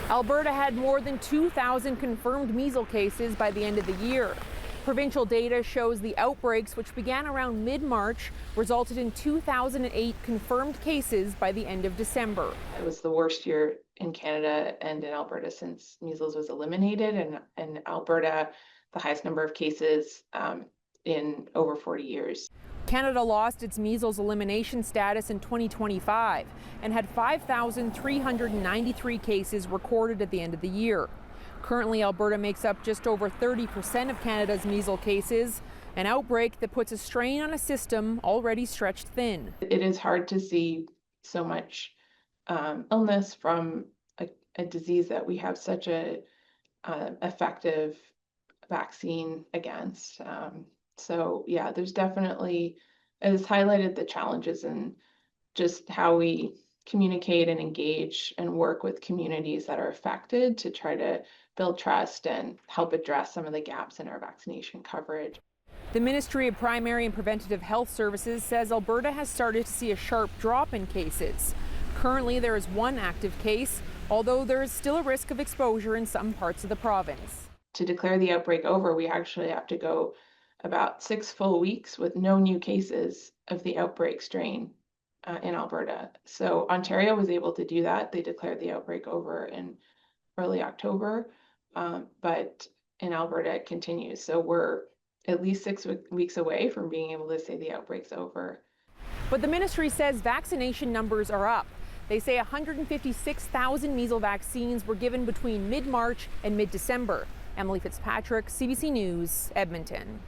Alberta had more than 2,000 confirmed measles cases by the end of the year. Provincial data shows the outbreaks, which began around mid-March, resulted in 2,008 confirmed cases by the end of December. It was the worst year in Canada and in Alberta since measles was eliminated, and in Alberta, the highest number of cases in over 40 years. Canada lost its measles elimination status in 2025 and had 5,393 cases recorded at the end of the year. Currently, Alberta makes up just over 30% of Canada's measles cases, an outbreak that puts a strain on a system already stretched thin. It is hard to see so much illness from a disease that we have such a effective vaccine against. So yeah, there's definitely, it has highlighted the challenges in just how we communicate and engage and work with communities that are affected to try to build trust and help address some of the gaps in our vaccination coverage. The Ministry of Primary and Preventative Health Services says Alberta has started to see a sharp drop in cases. Currently, there is one active case, although there is still a risk of exposure in some parts of the province. To declare the outbreak over, we actually have to go about 6 full weeks with no new cases of the outbreak strain in Alberta. So Ontario was able to do that. They declared the outbreak over in early October, but in Alberta it continues. So we're at least 6 weeks away from being able to say the outbreak's over. But the ministry says vaccination numbers are up. They say 156,000 measles vaccines were given between mid-March and mid-December. Emily Fitzpatrick, CBC News, Edmonton.